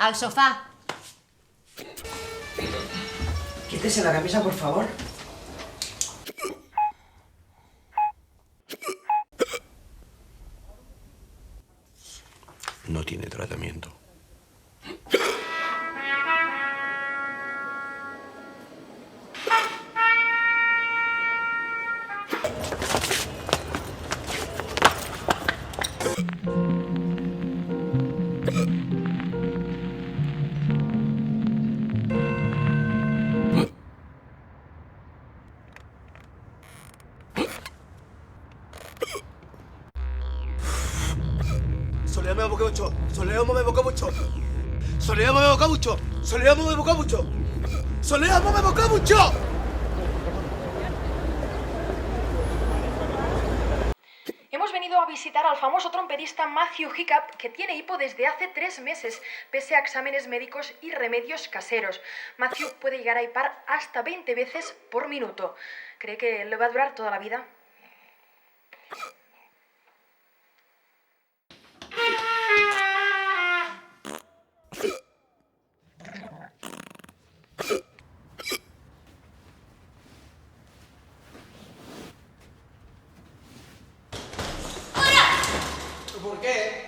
Al sofá. Quítese la camisa, por favor. No tiene tratamiento. Soleamos me boca mucho. Soleamos me boca mucho. Soleamos me boca mucho. Soleamos me boca mucho. Soleamos me boca mucho. Hemos venido a visitar al famoso trompetista Matthew Hiccup, que tiene hipo desde hace 3 meses, pese a exámenes médicos y remedios caseros. Matthew puede llegar a hipar hasta 20 veces por minuto. ¿Cree que le va a durar toda la vida? ¿Por qué?